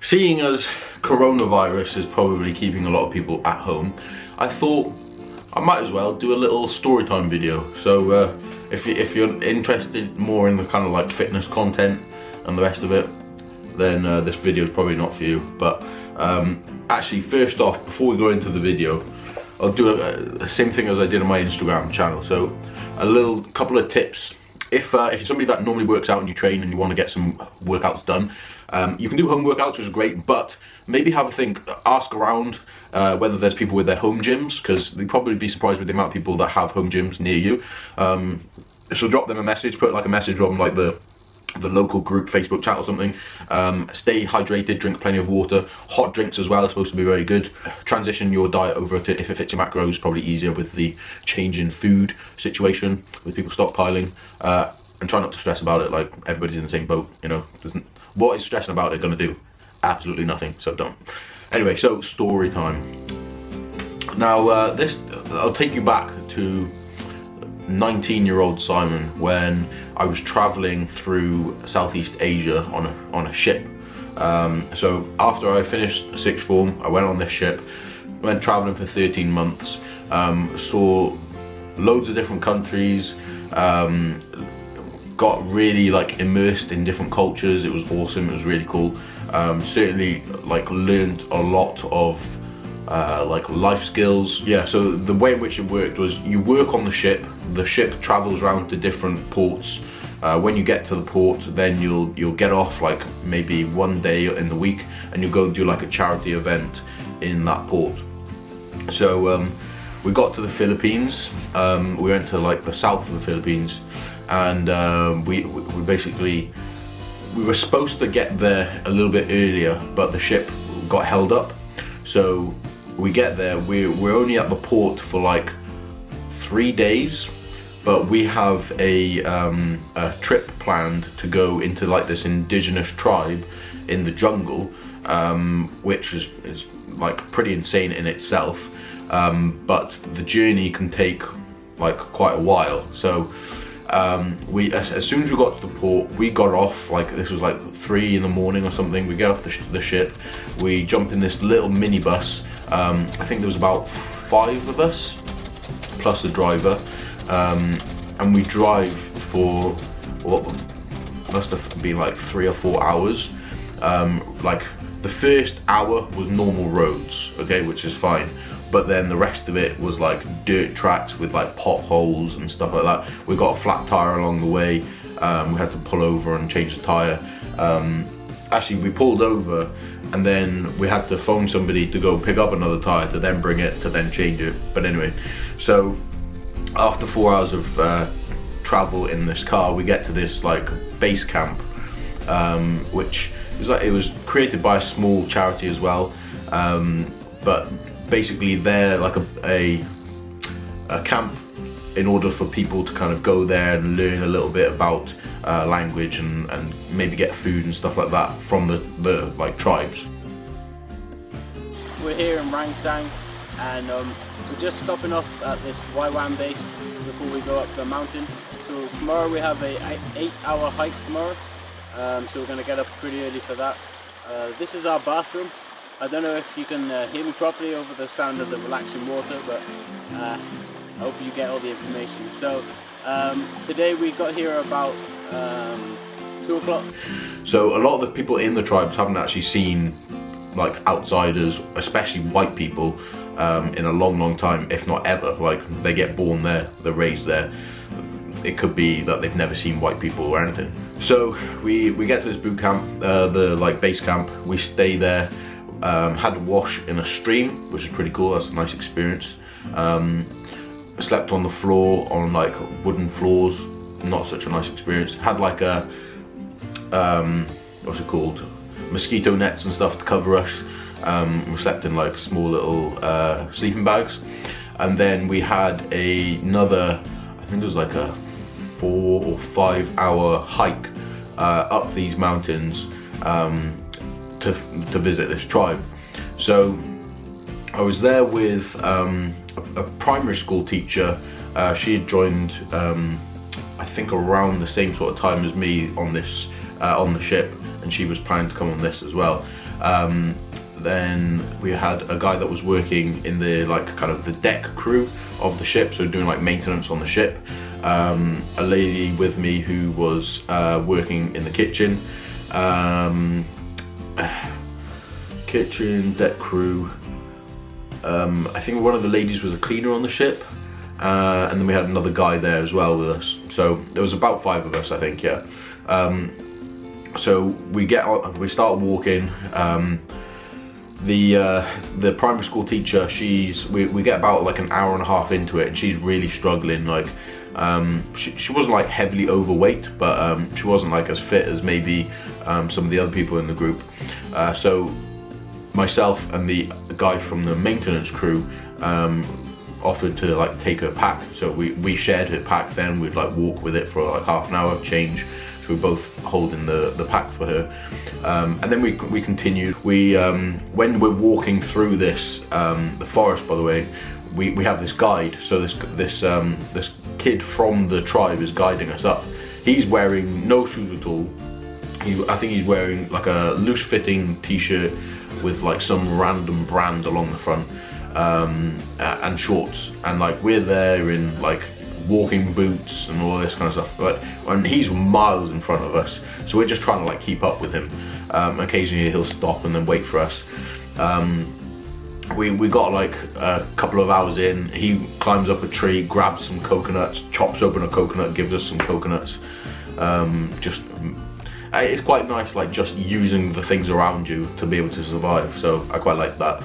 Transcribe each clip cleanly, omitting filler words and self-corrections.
Seeing as coronavirus is probably keeping a lot of people at home, I thought I might as well do a little story time video. So if you're interested more in the kind of like fitness content and the rest of it, then this video is probably not for you. But actually, first off, before we go into the video, I'll do the same thing as I did on my Instagram channel. So a couple of tips. If you're somebody that normally works out and you train and you want to get some workouts done, you can do home workouts, which is great, but maybe have a think, ask around whether there's people with their home gyms, because you'd probably be surprised with the amount of people that have home gyms near you. So drop them a message, put like a message on like the local group Facebook chat or something. Stay hydrated, drink plenty of water. Hot drinks as well are supposed to be very good. Transition your diet over to, if it fits your macros, probably easier with the change in food situation, with people stockpiling. And try not to stress about it, like everybody's in the same boat, you know. What is stressing about it gonna do? Absolutely nothing, so don't. Anyway, so story time. Now I'll take you back to 19-year-old Simon when I was traveling through Southeast Asia on a ship. So after I finished sixth form, I went on this ship, went traveling for 13 months, saw loads of different countries, got really like immersed in different cultures. It was awesome, it was really cool. Certainly like learned a lot of like life skills. Yeah, so the way in which it worked was you work on the ship travels around to different ports. When you get to the port, then you'll get off like maybe one day in the week and you'll go do like a charity event in that port. So we got to the Philippines. We went to like the south of the Philippines, and we were supposed to get there a little bit earlier, but the ship got held up. So we get there, we're only at the port for like 3 days, but we have a trip planned to go into like this indigenous tribe in the jungle, which is like pretty insane in itself, but the journey can take like quite a while. So as soon as we got to the port, we got off, like this was like 3 in the morning or something. We get off the ship, we jump in this little minibus. I think there was about 5 of us plus the driver, and we drive for what must have been like 3 or 4 hours. Like the first hour was normal roads, okay, which is fine, but then the rest of it was like dirt tracks with like potholes and stuff like that. We got a flat tire along the way. We had to pull over and change the tire. Actually, we pulled over and then we had to phone somebody to go pick up another tire to then bring it, to then change it. But anyway, so after 4 hours of travel in this car, we get to this like base camp, which is like, it was created by a small charity as well, but basically they're like a camp in order for people to kind of go there and learn a little bit about language and maybe get food and stuff like that from the like tribes. We're here in Rangsang, and we're just stopping off at this Waiwan base before we go up the mountain. So tomorrow we have a 8-hour hike tomorrow, so we're going to get up pretty early for that. This is our bathroom. I don't know if you can hear me properly over the sound of the relaxing water, but I hope you get all the information. So today we got here about 2 o'clock. So a lot of the people in the tribes haven't actually seen like outsiders, especially white people, in a long time, if not ever. Like they get born there, they're raised there. It could be that they've never seen white people or anything. So we get to this boot camp, the like base camp. We stay there. Had a wash in a stream, which is pretty cool. That's a nice experience. Slept on the floor, on like wooden floors. Not such a nice experience. Had like a what's it called, mosquito nets and stuff to cover us. We slept in like small little sleeping bags, and then we had another, I think it was like a 4 or 5 hour hike up these mountains to visit this tribe. So I was there with a primary school teacher. She had joined I think around the same sort of time as me on this on the ship, and she was planning to come on this as well. Then we had a guy that was working in the kind of the deck crew of the ship, so doing like maintenance on the ship. A lady with me who was working in the kitchen. Kitchen, deck crew. I think one of the ladies was a cleaner on the ship. And then we had another guy there as well with us. So there was about 5 of us, I think, yeah. So we start walking. The primary school teacher, we get about like an hour and a half into it, and she's really struggling. Like, she wasn't like heavily overweight, but she wasn't like as fit as maybe some of the other people in the group. So myself and the guy from the maintenance crew offered to like take her pack. So we shared her pack. Then we'd like walk with it for like half an hour, change. So we're both holding the pack for her. And then we continued. When we're walking through this the forest, by the way, we have this guide. So this kid from the tribe is guiding us up. He's wearing no shoes at all. I think he's wearing like a loose-fitting t-shirt with like some random brand along the front, and shorts. And like we're there in like walking boots and all this kind of stuff, and he's miles in front of us, so we're just trying to like keep up with him. Occasionally he'll stop and then wait for us. We got like a couple of hours in, he climbs up a tree, grabs some coconuts, chops open a coconut, gives us some coconuts. It's quite nice, like just using the things around you to be able to survive, so I quite like that.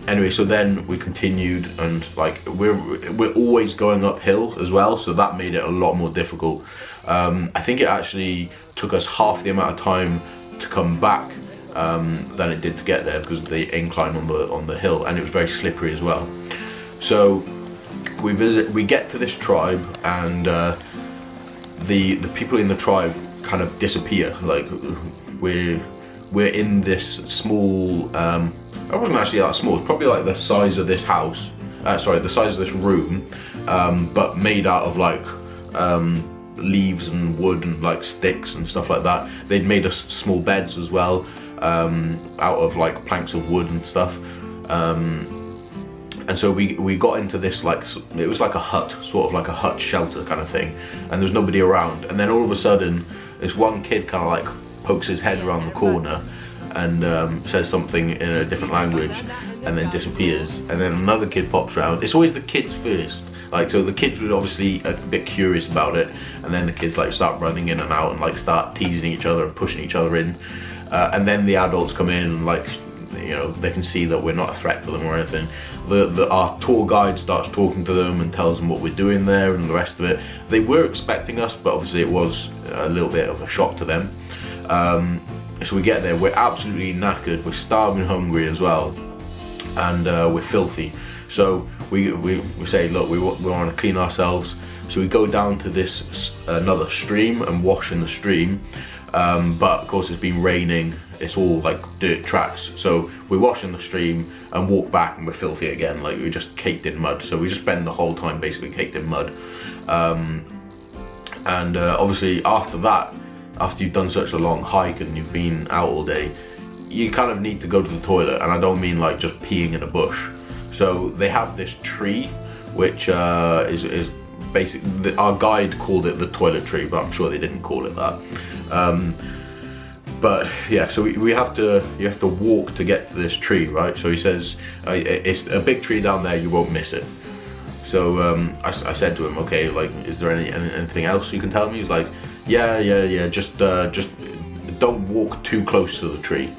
Anyway, so then we continued, and like we're always going uphill as well, so that made it a lot more difficult. I think it actually took us half the amount of time to come back than it did to get there, because of the incline on the hill, and it was very slippery as well. So we get to this tribe, and the people in the tribe kind of disappear. Like we're in this small, it wasn't actually that small, it's probably like the size of this house, the size of this room, but made out of like leaves and wood and like sticks and stuff like that. They'd made us small beds as well, out of like planks of wood and stuff. And so we got into this, like, it was like a hut, sort of like a hut shelter kind of thing, and there was nobody around. And then all of a sudden, this one kid kind of like pokes his head around the corner and says something in a different language, and then disappears. And then another kid pops around. It's always the kids first. Like, so the kids were obviously a bit curious about it, and then the kids like start running in and out and like start teasing each other and pushing each other in. And then the adults come in and like, you know, they can see that we're not a threat to them or anything. Our tour guide starts talking to them and tells them what we're doing there and the rest of it. They were expecting us, but obviously it was a little bit of a shock to them. So we get there, we're absolutely knackered, we're starving hungry as well, and we're filthy. So we say, look, we want to clean ourselves. So we go down to this another stream and wash in the stream. But of course it's been raining, it's all like dirt tracks, so we wash in the stream and walk back and we're filthy again, like we're just caked in mud. So we just spend the whole time basically caked in mud. And obviously after that, after you've done such a long hike and you've been out all day, you kind of need to go to the toilet, and I don't mean like just peeing in a bush. So they have this tree which is basically, our guide called it the toilet tree, but I'm sure they didn't call it that. But yeah, so you have to walk to get to this tree, right? So he says, it's a big tree down there, you won't miss it. So I said to him, okay, like, is there anything else you can tell me? He's like, yeah, just don't walk too close to the tree.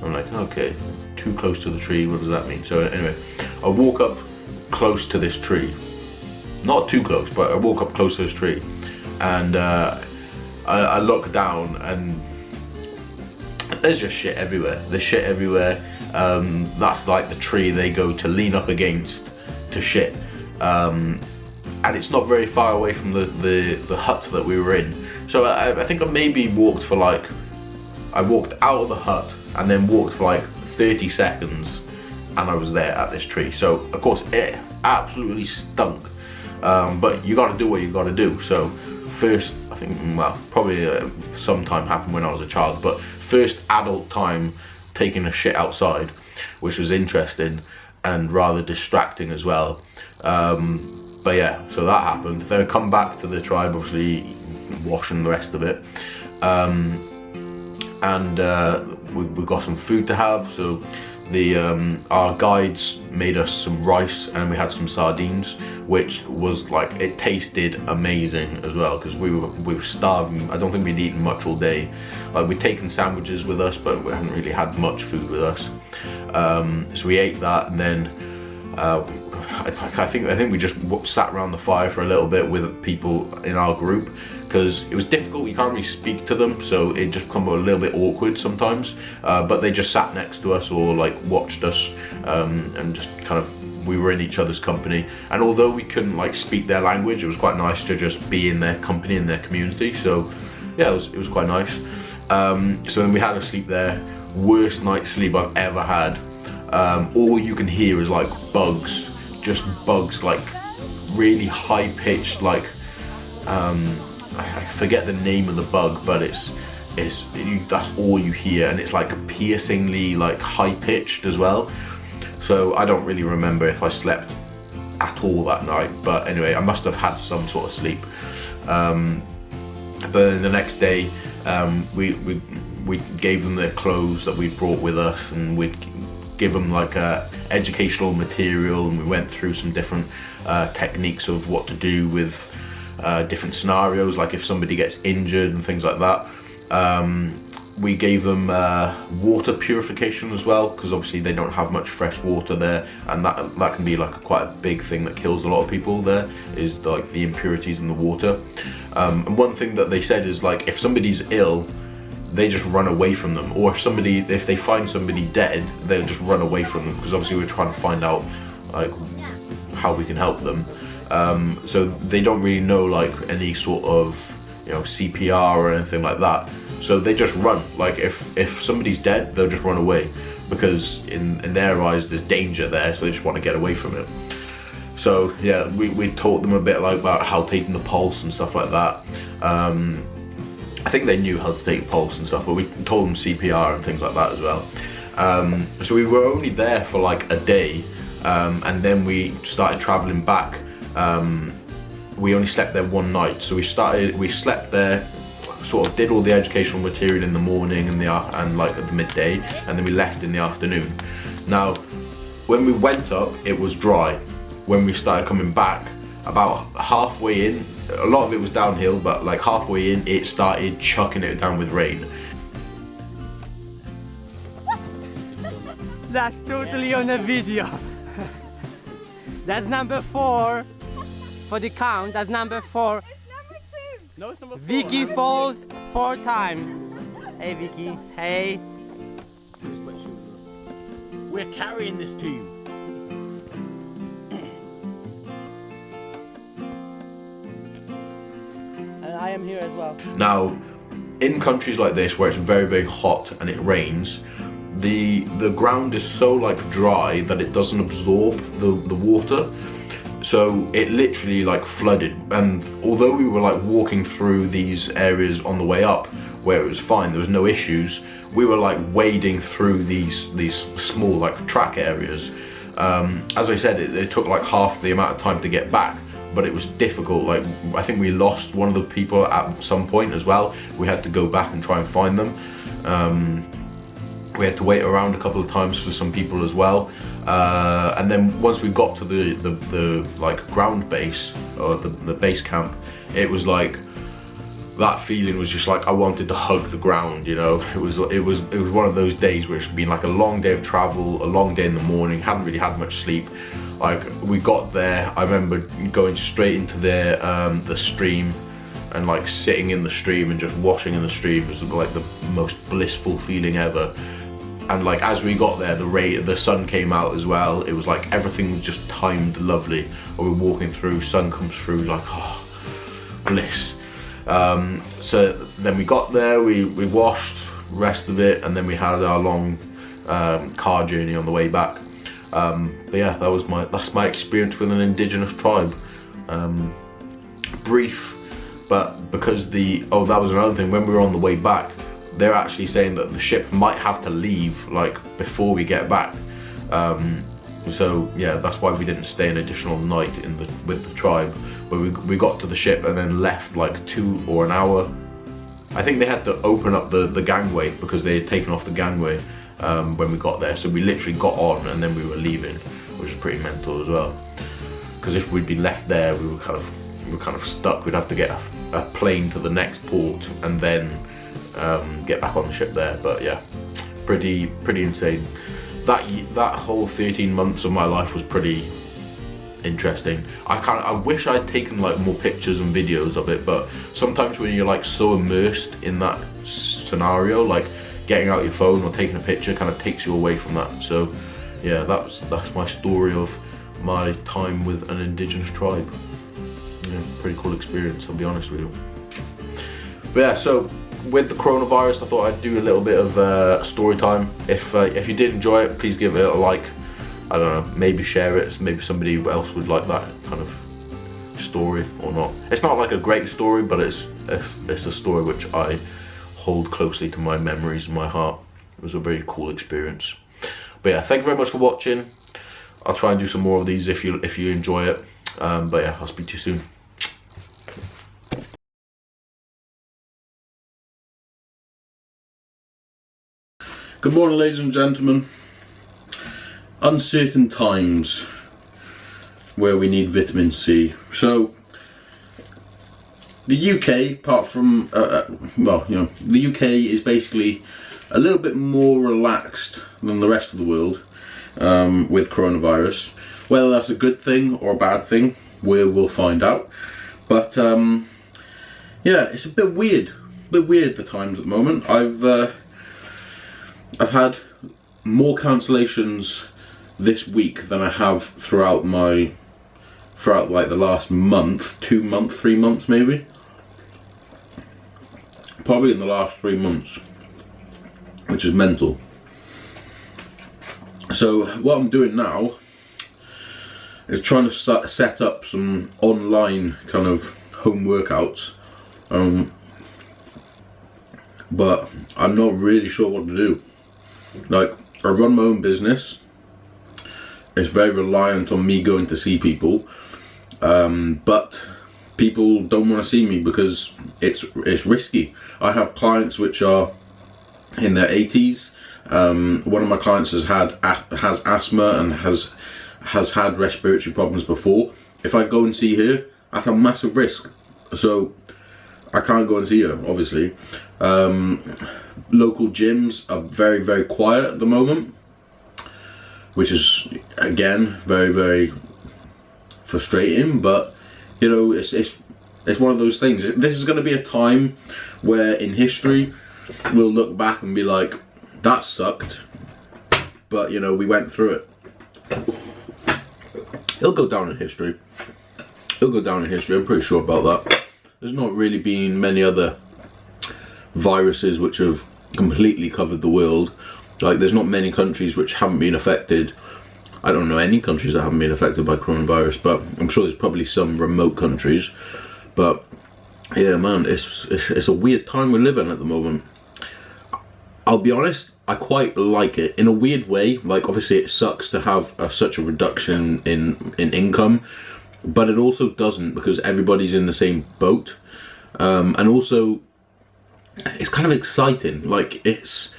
I'm like, okay, too close to the tree, what does that mean? So anyway, I walk up close to this tree. Not too close, but I walk up close to this tree, and I look down, and there's just shit everywhere. There's shit everywhere. That's like the tree they go to lean up against to shit. And it's not very far away from the hut that we were in. So I think I maybe walked for like, I walked out of the hut and then walked for like 30 seconds, and I was there at this tree. So of course it absolutely stunk. But you got to do what you got to do. So first, I think, well, probably sometime happened when I was a child, but first adult time taking a shit outside, which was interesting and rather distracting as well. But yeah, so that happened. Then I come back to the tribe, obviously washing the rest of it, and we got some food to have. So our guides made us some rice and we had some sardines, which was like, it tasted amazing as well, because we were starving. I don't think we'd eaten much all day. Like, we'd taken sandwiches with us, but we hadn't really had much food with us. So we ate that, and then I think we just sat around the fire for a little bit with people in our group, because it was difficult. You can't really speak to them, so it just became a little bit awkward sometimes. But they just sat next to us or like watched us, and just kind of, we were in each other's company. And although we couldn't like speak their language, it was quite nice to just be in their company, in their community. So yeah, it was quite nice. So then we had a sleep there. Worst night's sleep I've ever had. All you can hear is like bugs, just bugs, like really high pitched, like I forget the name of the bug, but that's all you hear, and it's like piercingly like high pitched as well. So I don't really remember if I slept at all that night, but anyway, I must have had some sort of sleep. But then the next day, we gave them their clothes that we'd brought with us, and we'd give them like educational material, and we went through some different techniques of what to do with different scenarios, like if somebody gets injured and things like that. We gave them water purification as well, because obviously they don't have much fresh water there, and that can be like quite a big thing that kills a lot of people there, is like the impurities in the water. And one thing that they said is, like, if somebody's ill, they just run away from them, or if they find somebody dead, they'll just run away from them, because obviously we're trying to find out like how we can help them. So they don't really know like any sort of, you know, CPR or anything like that. So they just run. Like if somebody's dead, they'll just run away, because in their eyes there's danger there, so they just want to get away from it. So yeah, we taught them a bit like about how taking the pulse and stuff like that. I think they knew how to take a pulse and stuff, but we told them CPR and things like that as well. So we were only there for like a day, and then we started traveling back. We only slept there one night, so we slept there, sort of did all the educational material in the morning and like at the midday, and then we left in the afternoon. Now, when we went up, it was dry. When we started coming back, about halfway in, a lot of it was downhill, but like halfway in, it started chucking it down with rain. That's totally on a video. That's number 4 for the count. That's number 4. Number 2. No, it's number 4. Vicky falls 4 times. Hey Vicky, hey. We're carrying this team. And I am here as well. Now, in countries like this where it's very, very hot and it rains, the ground is so like dry that it doesn't absorb the water. So it literally like flooded, and although we were like walking through these areas on the way up where it was fine, there was no issues, we were like wading through these small like track areas. As I said, it took like half the amount of time to get back, but it was difficult. Like, I think we lost one of the people at some point as well. We had to go back and try and find them. We had to wait around a couple of times for some people as well. And then once we got to the like ground base, or the base camp, it was like, that feeling was just like I wanted to hug the ground, you know. It was one of those days where it's been like a long day of travel, a long day in the morning, hadn't really had much sleep. Like, we got there, I remember going straight into the stream, and like sitting in the stream and just washing in the stream was like the most blissful feeling ever. And like as we got there, the sun came out as well. It was like everything was just timed lovely. We're walking through, sun comes through, like, oh, bliss. So then we got there, we washed the rest of it, and then we had our long car journey on the way back. But yeah, that's my experience with an indigenous tribe. Brief, but because that was another thing. When we were on the way back, they're actually saying that the ship might have to leave like before we get back. So yeah, that's why we didn't stay an additional night with the tribe. But we got to the ship and then left like 2 or an hour. I think they had to open up the gangway because they had taken off the gangway when we got there. So we literally got on and then we were leaving, which was pretty mental as well. Because if we'd been left there, we were kind of stuck. We'd have to get a plane to the next port and then get back on the ship there. But yeah, pretty insane. That whole 13 months of my life was pretty interesting. I wish I'd taken like more pictures and videos of it, but sometimes when you're like so immersed in that scenario, like getting out your phone or taking a picture kind of takes you away from that. So yeah, that's my story of my time with an indigenous tribe. Yeah, pretty cool experience, I'll be honest with you. But yeah, so with the coronavirus, I thought I'd do a little bit of story time. If you did enjoy it, please give it a like. I don't know, maybe share it. Maybe somebody else would like that kind of story or not. It's not like a great story, but it's a story which I hold closely to my memories and my heart. It was a very cool experience. But yeah, thank you very much for watching. I'll try and do some more of these if you enjoy it. But yeah, I'll speak to you soon. Good morning, ladies and gentlemen. Uncertain times where we need vitamin C. So the UK, apart from well, you know, the UK is basically a little bit more relaxed than the rest of the world with coronavirus. Whether that's a good thing or a bad thing, we'll find out. But yeah, it's a bit weird the times at the moment. I've had more cancellations this week than I have throughout like the last month, 2 months, 3 months maybe. Probably in the last 3 months, which is mental. So what I'm doing now is trying to set up some online kind of home workouts, but I'm not really sure what to do. Like, I run my own business. It's very reliant on me going to see people, but people don't want to see me because it's risky. I have clients which are in their 80s. One of my clients has asthma and has had respiratory problems before. If I go and see her, that's a massive risk. So I can't go and see her, obviously. Local gyms are very, very quiet at the moment, which is again very, very frustrating. But you know, it's one of those things. This is going to be a time where in history we'll look back and be like, that sucked, but you know, we went through it. It'll go down in history. It'll go down in history, I'm pretty sure about that. There's not really been many other viruses which have completely covered the world. Like, there's not many countries which haven't been affected. I don't know any countries that haven't been affected by coronavirus, but I'm sure there's probably some remote countries. But yeah, man, it's a weird time we live in at the moment. I'll be honest, I quite like it in a weird way. Like, obviously it sucks to have such a reduction in income, but it also doesn't, because everybody's in the same boat. And also it's kind of exciting. Like, it's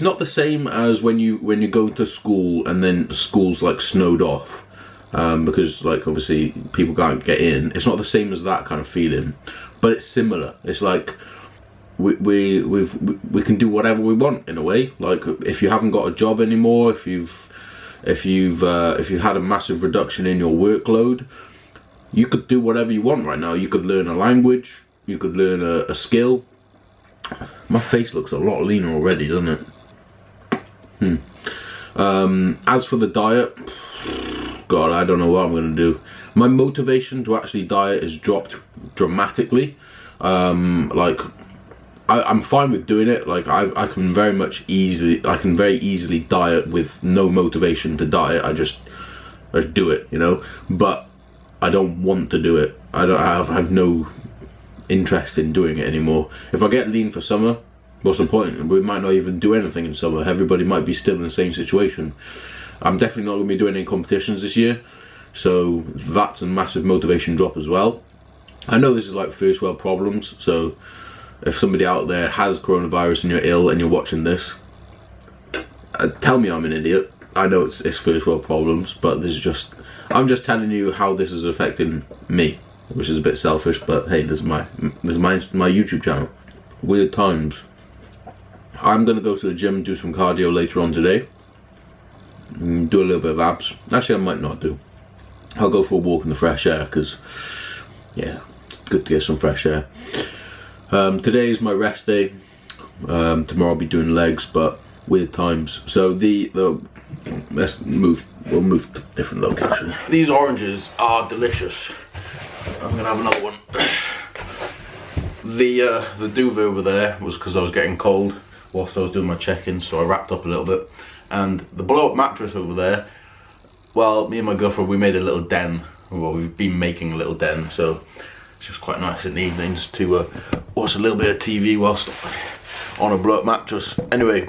not the same as when you go to school and then school's like snowed off, because like obviously people can't get in. It's not the same as that kind of feeling, but it's similar. It's like we can do whatever we want in a way. Like, if you haven't got a job anymore, if you've had a massive reduction in your workload, you could do whatever you want right now. You could learn a language, you could learn a skill. My face looks a lot leaner already, doesn't it? As for the diet, God, I don't know what I'm gonna do. My motivation to actually diet has dropped dramatically. Like, I'm fine with doing it. Like, I can very easily diet with no motivation to diet. I just do it, you know. But I don't want to do it. I have no interest in doing it anymore. If I get lean for summer, what's the point? We might not even do anything in summer. Everybody might be still in the same situation. I'm definitely not going to be doing any competitions this year, so that's a massive motivation drop as well. I know this is like first world problems, so if somebody out there has coronavirus and you're ill and you're watching this, tell me I'm an idiot. I know it's first world problems, but I'm just telling you how this is affecting me, which is a bit selfish, but hey, this is my YouTube channel. Weird times. I'm gonna go to the gym and do some cardio later on today. Do a little bit of abs. Actually, I might not do. I'll go for a walk in the fresh air, because yeah, it's good to get some fresh air. Today is my rest day. Tomorrow I'll be doing legs, but weird times. So let's move. We'll move to a different location. These oranges are delicious. I'm gonna have another one. The duvet over there was because I was getting cold whilst I was doing my check-in, so I wrapped up a little bit. And the blow-up mattress over there, well, me and my girlfriend, we made a little den. Well, we've been making a little den, so it's just quite nice in the evenings to watch a little bit of TV whilst on a blow-up mattress. Anyway,